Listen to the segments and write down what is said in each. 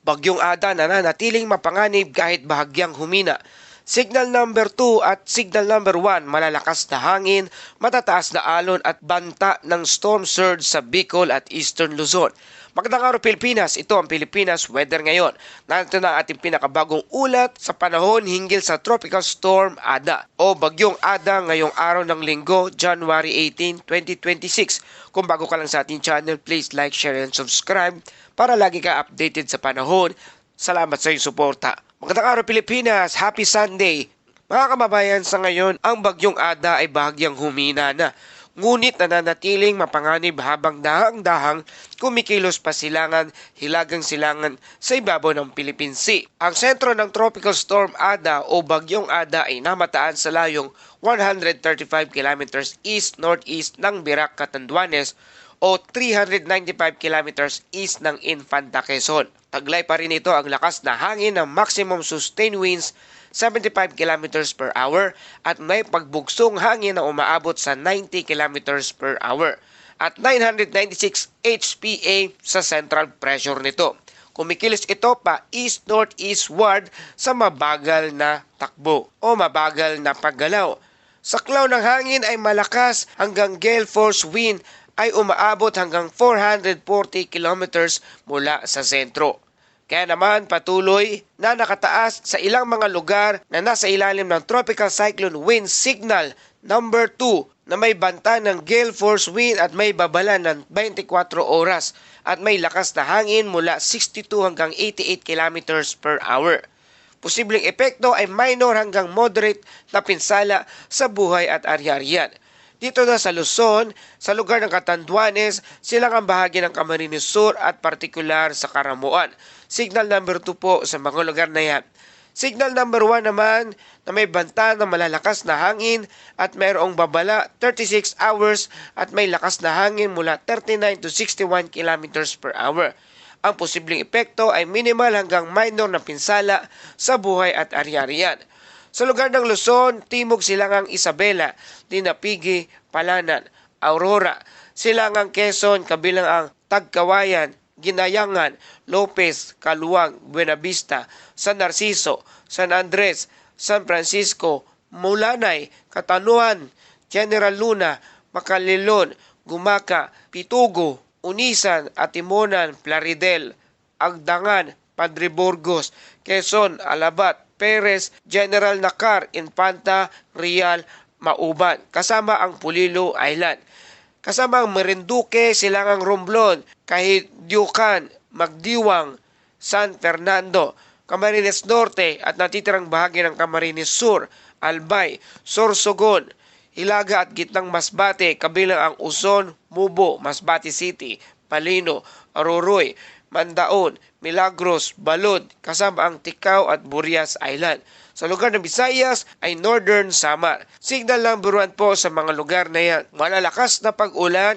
Bagyong Ada nananatiling mapanganib kahit bahagyang humina. Signal number 2 at signal number 1, malalakas na hangin, matataas na alon at banta ng storm surge sa Bicol at Eastern Luzon. Magandang araw Pilipinas, ito ang Pilipinas Weather ngayon. Narito na ating pinakabagong ulat sa panahon hinggil sa Tropical Storm Ada o Bagyong Ada ngayong araw ng Linggo, January 18, 2026. Kung bago ka lang sa ating channel, please like, share, and subscribe para lagi ka updated sa panahon. Salamat sa iyong suporta. Magandang araw Pilipinas, Happy Sunday! Mga kababayan, sa ngayon, ang Bagyong Ada ay bahagyang humina na. Ngunit nananatiling mapanganib habang dahang-dahang kumikilos pa silangan, hilagang silangan sa ibabaw ng Philippine Sea. Ang sentro ng Tropical Storm Ada o Bagyong Ada ay namataan sa layong 135 kilometers east-northeast ng Virac, Catanduanes o 395 kilometers east ng Infanta, Quezon. Taglay pa rin ito ang lakas na hangin ng maximum sustained winds 75 kilometers per hour at may pagbugsong hangin na umaabot sa 90 kilometers per hour at 996 HPA sa central pressure nito. Kumikilos ito pa east-northeastward sa mabagal na takbo o mabagal na paggalaw. Saklaw ng hangin ay malakas hanggang gale force wind ay umaabot hanggang 440 kilometers mula sa sentro. Kaya naman patuloy na nakataas sa ilang mga lugar na nasa ilalim ng Tropical Cyclone Wind Signal number 2 na may banta ng gale force wind at may babala ng 24 oras at may lakas na hangin mula 62 hanggang 88 kilometers per hour. Posibleng epekto ay minor hanggang moderate na pinsala sa buhay at ari-arian. Dito na sa Luzon, sa lugar ng Catanduanes, silang ang bahagi ng Camarines Sur at partikular sa Caramuan. Signal number 2 po sa mga lugar na yan. Signal number 1 naman na may banta ng malalakas na hangin at mayroong babala 36 hours at may lakas na hangin mula 39 to 61 kilometers per hour. Ang posibleng epekto ay minimal hanggang minor na pinsala sa buhay at ari-arian. Sa lugar ng Luzon, Timog Silangang Isabela, Dinapigi, Palanan, Aurora, Silangang Quezon, kabilang ang Tagkawayan, Ginayangan, Lopez, Kaluwag, Buenavista, San Narciso, San Andres, San Francisco, Mulanay, Katanuan, General Luna, Makalilon, Gumaca, Pitugo, Unisan, Atimonan, Plaridel, Agdangan, Padre Burgos, Quezon, Alabat, Perez, General Nakar, Infanta, Real, Mauban, kasama ang Pulilo Island. Kasama ang Marinduque, Silangang Romblon, Kahidyukan, Magdiwang, San Fernando, Camarines Norte at natitirang bahagi ng Camarines Sur, Albay, Sorsogon, Hilaga at gitnang Masbate, kabilang ang Uson, Mubo, Masbate City, Palino, Aroroy, Mandaon, Milagros, Balod, kasama ang Ticao at Burias Island. Sa lugar ng Visayas ay Northern Samar. Signal number 1 po sa mga lugar na yan. Malalakas na pag-ulan,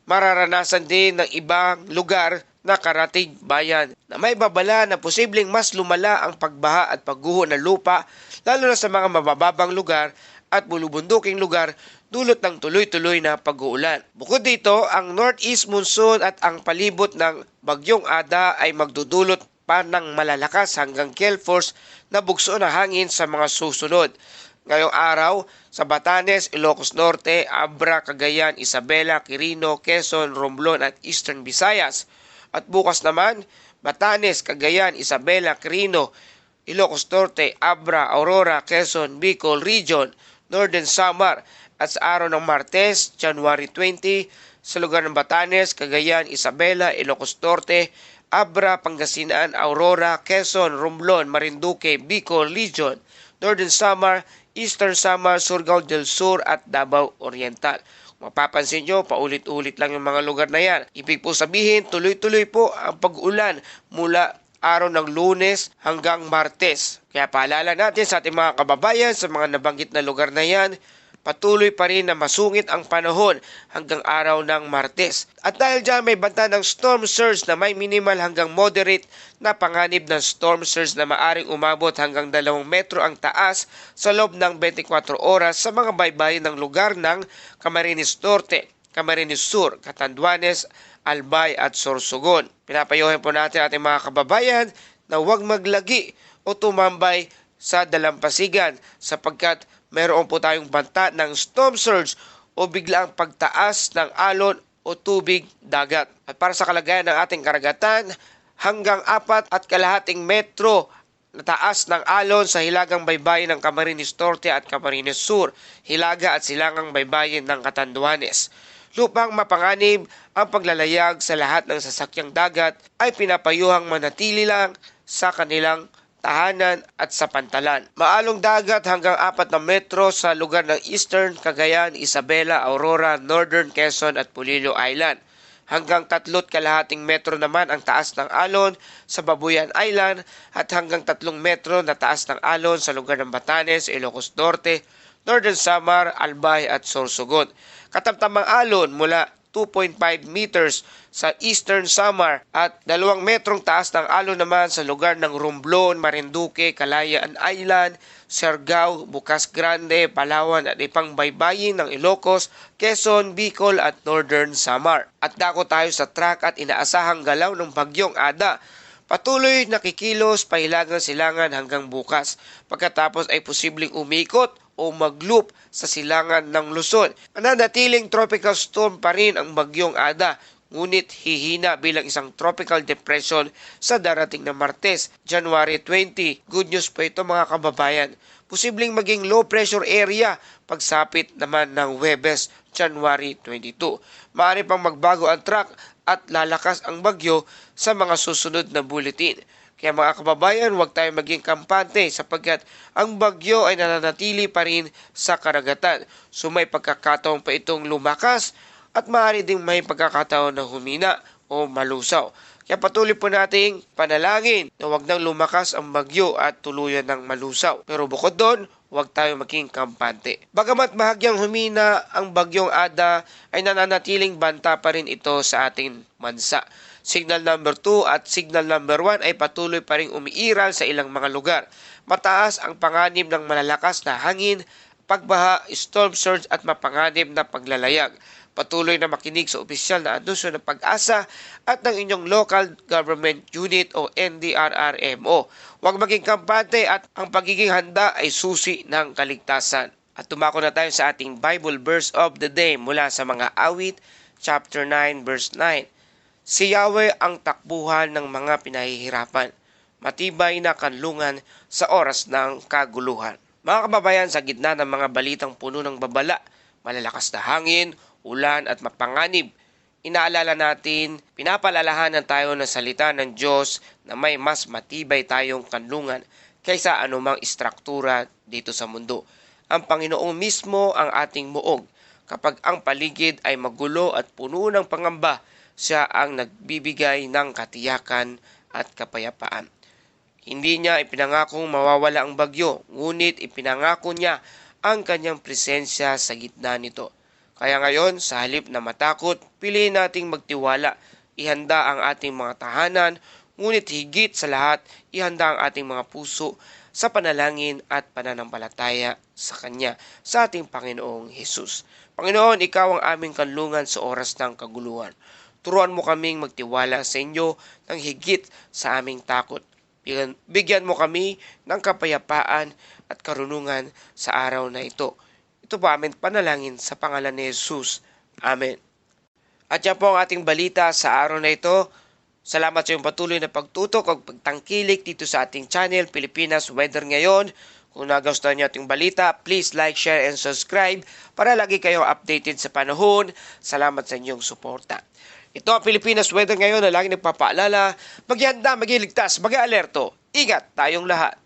mararanasan din ng ibang lugar na karatig bayan na may babala na posibleng mas lumala ang pagbaha at pagguho ng lupa lalo na sa mga mabababang lugar at bulubunduking lugar dulot ng tuloy-tuloy na pag-uulan. Bukod dito, ang northeast monsoon at ang palibot ng Bagyong Ada ay magdudulot pa ng malalakas hanggang gale force na bugso na hangin sa mga susunod. Ngayong araw, sa Batanes, Ilocos Norte, Abra, Cagayan, Isabela, Quirino, Quezon, Romblon at Eastern Visayas. At bukas naman, Batanes, Cagayan, Isabela, Quirino, Ilocos Norte, Abra, Aurora, Quezon, Bicol Region, Northern Samar. At sa araw ng Martes, January 20, sa lugar ng Batanes, Cagayan, Isabela, Ilocos Norte, Abra, Pangasinan, Aurora, Quezon, Romblon, Marinduque, Bicol Region, Northern Samar, Eastern Samar, Surigao del Sur at Davao Oriental. Kung mapapansin nyo, paulit-ulit lang yung mga lugar na yan. Ibig po sabihin, tuloy-tuloy po ang pag-ulan mula araw ng Lunes hanggang Martes. Kaya paalala natin sa ating mga kababayan sa mga nabanggit na lugar na yan, patuloy pa rin na masungit ang panahon hanggang araw ng Martes. At dahil dyan may banta ng storm surge na may minimal hanggang moderate na panganib ng storm surge na maaring umabot hanggang 2 metro ang taas sa loob ng 24 oras sa mga baybayin ng lugar ng Camarines Norte, Camarines Sur, Catanduanes, Albay at Sorsogon. Pinapayuhin po natin ating mga kababayan na huwag maglagi o tumambay sa dalampasigan sapagkat meron po tayong banta ng storm surge o biglaang pagtaas ng alon o tubig dagat. At para sa kalagayan ng ating karagatan, hanggang 4.5 metro na taas ng alon sa hilagang baybayin ng Camarines Norte at Camarines Sur, hilaga at silangang baybayin ng Catanduanes. Lupang mapanganib ang paglalayag sa lahat ng sasakyang dagat ay pinapayuhang manatili lang sa kanilang tahanan at sa pantalan. Maalong dagat hanggang 4 na metro sa lugar ng Eastern, Cagayan, Isabela, Aurora, Northern Quezon at Pulilo Island. Hanggang 3.5 metro naman ang taas ng alon sa Babuyan Island at hanggang 3 metro na taas ng alon sa lugar ng Batanes, Ilocos Norte, Northern Samar, Albay at Sorsogon. Katamtamang alon mula 2.5 meters sa Eastern Samar at 2 metrong taas ng alon naman sa lugar ng Romblon, Marinduque, Kalayaan Island, Siargao, Bukas Grande, Palawan at ibang baybayin ng Ilocos, Quezon, Bicol at Northern Samar. At dako tayo sa track at inaasahang galaw ng bagyong Ada. Patuloy nakikilos pahilagang silangan hanggang bukas. Pagkatapos ay posibleng umikot o mag-loop sa silangan ng Luzon. Mananatiling tropical storm pa rin ang bagyong Ada, ngunit hihina bilang isang tropical depression sa darating na Martes, January 20. Good news po ito mga kababayan. Posibleng maging low pressure area pagsapit naman ng Huwebes, January 22. Maaari pang magbago ang track at lalakas ang bagyo sa mga susunod na bulletin. Kaya mga kababayan, huwag tayo maging kampante sapagkat ang bagyo ay nananatili pa rin sa karagatan. So may pagkakataon pa itong lumakas at maaari ding may pagkakataon na humina o malusaw. Kaya patuloy po nating panalangin na huwag nang lumakas ang bagyo at tuluyan ng malusaw. Pero bukod doon, huwag tayo maging kampante. Bagamat bahagyang humina ang bagyong Ada, ay nananatiling banta pa rin ito sa ating bansa. Signal number 2 at signal number 1 ay patuloy pa rin umiiral sa ilang mga lugar. Mataas ang panganib ng malalakas na hangin, pagbaha, storm surge at mapanganib na paglalayag. Patuloy na makinig sa opisyal na anunsyo ng Pag-asa at ng inyong local government unit o NDRRMO. Huwag maging kampante at ang pagiging handa ay susi ng kaligtasan. At tumako na tayo sa ating Bible verse of the day mula sa mga Awit, chapter 9, verse 9. Si Yahweh ang takbuhan ng mga pinahihirapan, matibay na kanlungan sa oras ng kaguluhan. Mga kababayan, sa gitna ng mga balitang puno ng babala, malalakas na hangin, ulan at mapanganib, inaalala natin, pinapalalahanan tayo ng salita ng Diyos na may mas matibay tayong kanlungan kaysa anumang istruktura dito sa mundo. Ang Panginoong mismo ang ating muog. Kapag ang paligid ay magulo at puno ng pangamba, siya ang nagbibigay ng katiyakan at kapayapaan. Hindi niya ipinangakong mawawala ang bagyo, ngunit ipinangako niya ang kanyang presensya sa gitna nito. Kaya ngayon, sa halip na matakot, piliin nating magtiwala, ihanda ang ating mga tahanan, ngunit higit sa lahat, ihanda ang ating mga puso sa panalangin at pananampalataya sa Kanya, sa ating Panginoong Hesus. Panginoon, Ikaw ang aming kanlungan sa oras ng kaguluhan. Turuan mo kaming magtiwala sa inyo ng higit sa aming takot. Bigyan mo kami ng kapayapaan at karunungan sa araw na ito. Ito po aming panalangin sa pangalan ni Jesus. Amen. At yan po ang ating balita sa araw na ito. Salamat sa iyong patuloy na pagtutok at pagtangkilik dito sa ating channel, Pilipinas Weather Ngayon. Kung nagustuhan niyo ating balita, please like, share, and subscribe para lagi kayong updated sa panahon. Salamat sa inyong suporta. Ito ang Pilipinas Weather Ngayon na lagi nagpapaalala, maghihanda, maghiligtas, mag-alerto. Ingat tayong lahat.